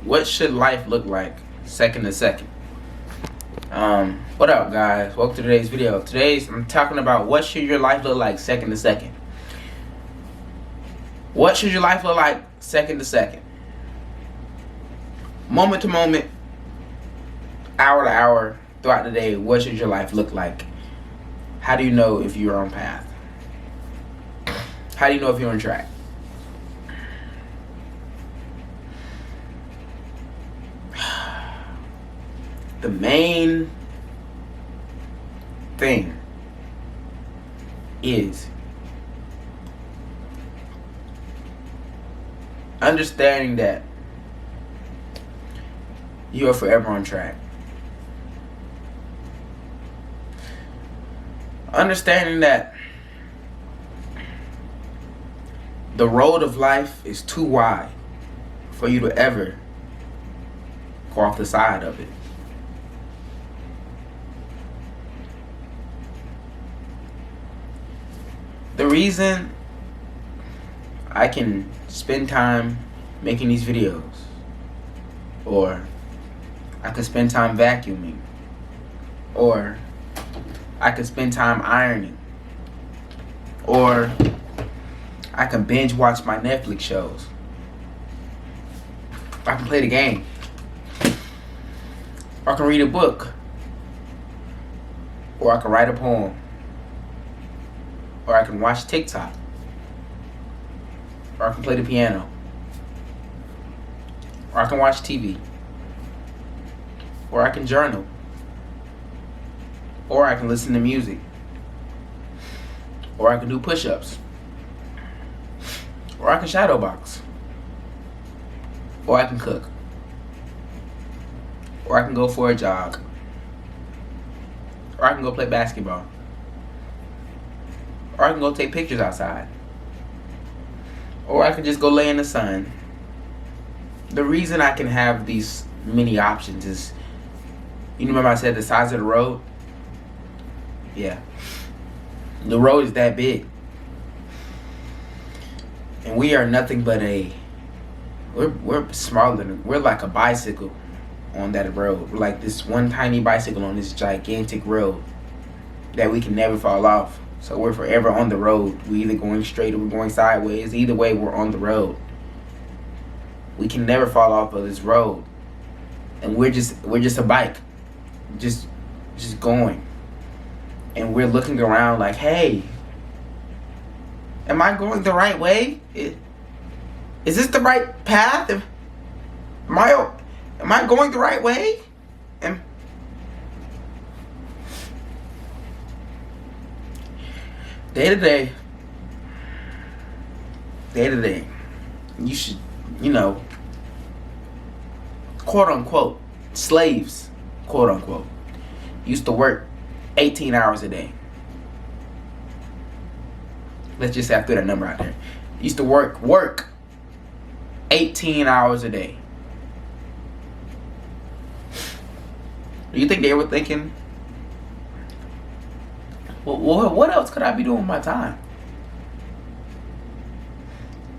what should life look like second to second? What up, guys? Welcome to today's video. I'm talking about what should your life look like second to second. What should your life look like second to second? Moment to moment, hour to hour, throughout the day, what should your life look like? How do you know if you're on path? How do you know if you're on track? The main thing is understanding that you are forever on track. Understanding that the road of life is too wide for you to ever go off the side of it. The reason I can spend time making these videos, or I can spend time vacuuming, or I can spend time ironing, or I can binge watch my Netflix shows, I can play the game, or I can read a book, or I can write a poem, or I can watch TikTok, or I can play the piano, or I can watch TV, or I can journal, or I can listen to music, or I can do push-ups, or I can shadow box, or I can cook, or I can go for a jog, or I can go play basketball, or I can go take pictures outside, or I can just go lay in the sun. The reason I can have these many options is, you remember I said the size of the road? Yeah. The road is that big. And we are nothing but we're smaller than, we're like a bicycle on that road. We're like this one tiny bicycle on this gigantic road that we can never fall off. So we're forever on the road. We're either going straight or we're going sideways. Either way, we're on the road. We can never fall off of this road. And we're just a bike. Just going. And we're looking around like, hey, am I going the right way? Is this the right path? Am I going the right way? Day to day, you should, quote unquote, slaves, quote unquote, used to work 18 hours a day. Let's just say I threw that number out there. Used to work 18 hours a day. Do you think they were thinking, well, what else could I be doing with my time?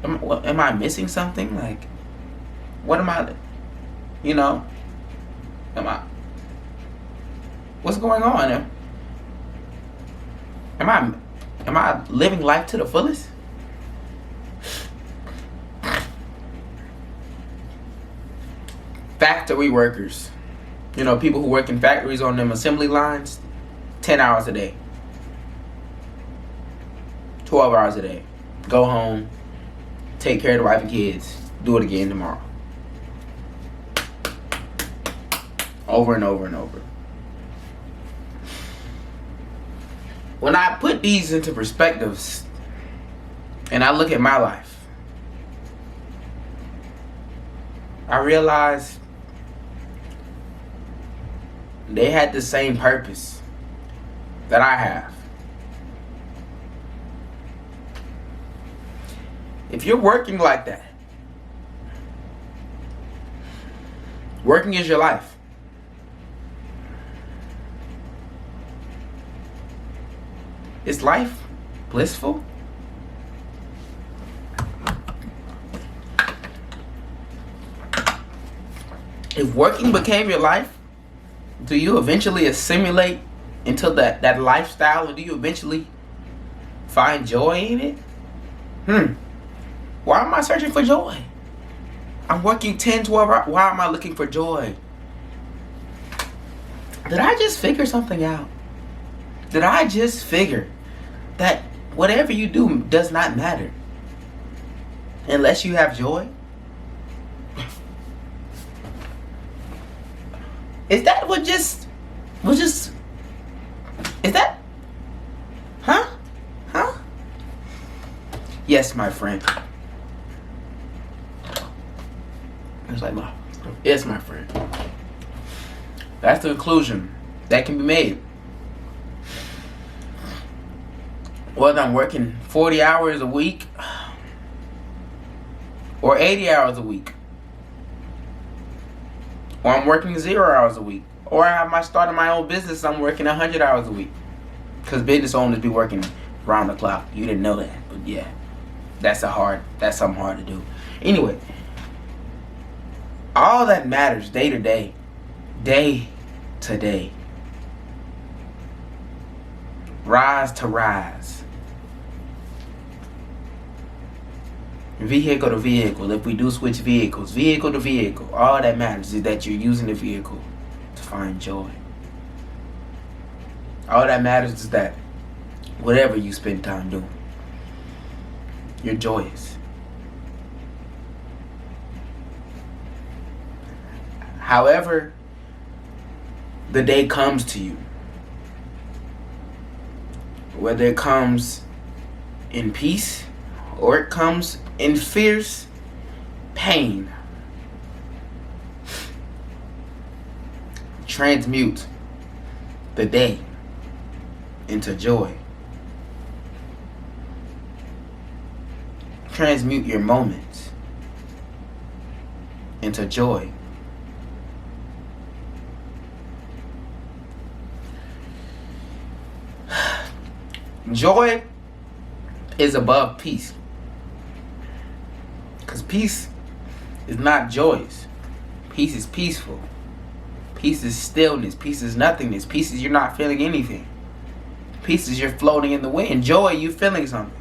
Am I missing something? Like, what am I, what's going on? Am I living life to the fullest? Factory workers, people who work in factories on them assembly lines, 10 hours a day, 12 hours a day, go home, take care of the wife and kids, do it again tomorrow, over and over and over. When I put these into perspectives and I look at my life, I realize they had the same purpose that I have. If you're working like that, working is your life. Is life blissful? If working became your life, do you eventually assimilate into that lifestyle, and do you eventually find joy in it? Why am I searching for joy? I'm working 10, 12 hours. Why am I looking for joy? Did I just figure something out? Did I just figure that whatever you do does not matter unless you have joy? Is that is that, huh? Yes, my friend. It's like, no. Yes, my friend. That's the conclusion that can be made. Whether I'm working 40 hours a week or 80 hours a week, or I'm working 0 hours a week, or I have starting my own business, I'm working 100 hours a week. Because business owners be working round the clock. You didn't know that, but yeah, that's something hard to do. Anyway, all that matters day to day, rise to rise, vehicle to vehicle. If we do switch vehicles, vehicle to vehicle, all that matters is that you're using the vehicle to find joy. All that matters is that whatever you spend time doing, you're joyous. However the day comes to you, whether it comes in peace or it comes in fierce pain, transmute the day into joy. Transmute your moments into joy. Joy is above peace. Because peace is not joyous. Peace is peaceful. Peace is stillness. Peace is nothingness. Peace is you're not feeling anything. Peace is you're floating in the wind. Joy, you feeling something.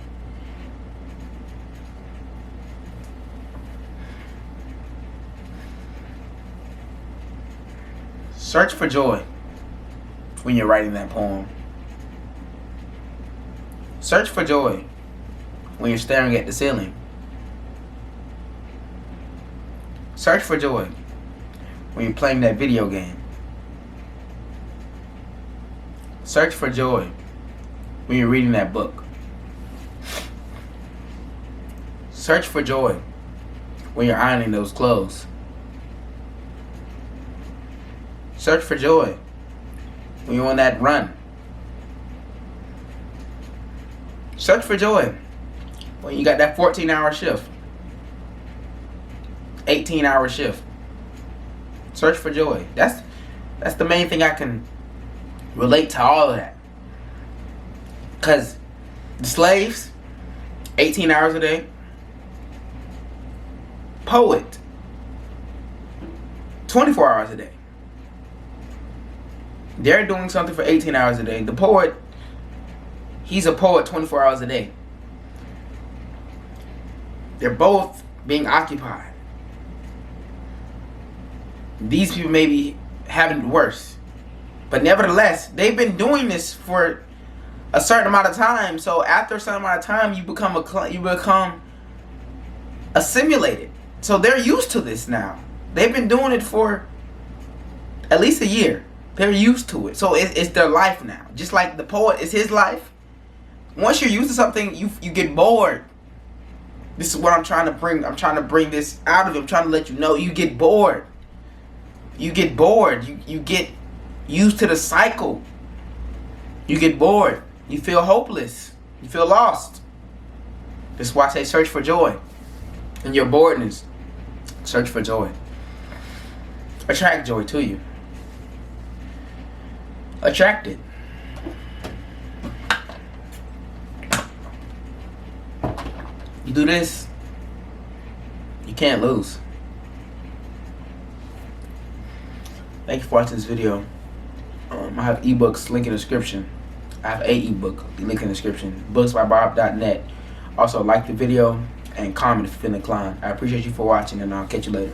Search for joy when you're writing that poem. Search for joy when you're staring at the ceiling. Search for joy when you're playing that video game. Search for joy when you're reading that book. Search for joy when you're ironing those clothes. Search for joy when you're on that run. Search for joy when you got that 14-hour shift, 18-hour shift. Search for joy. That's the main thing I can relate to all of that. Because the slaves, 18 hours a day. Poet, 24 hours a day. They're doing something for 18 hours a day. The poet, he's a poet 24 hours a day. They're both being occupied. These people may be having it worse. But nevertheless, they've been doing this for a certain amount of time. So after a certain amount of time, you become assimilated. So they're used to this now. They've been doing it for at least a year. They're used to it. So it's their life now. Just like the poet is his life. Once you're used to something, you get bored. This is what I'm trying to bring. I'm trying to bring this out of you. I'm trying to let you know you get bored. You get bored. You get used to the cycle. You get bored. You feel hopeless. You feel lost. That's why I say search for joy. In your boredness, search for joy. Attract joy to you. Attract it. You do this, you can't lose. Thank you for watching this video. I have ebooks, link in the description. I have a ebook, link in the description. booksbybob.net. Also, like the video and comment if you feel inclined. I appreciate you for watching, and I'll catch you later.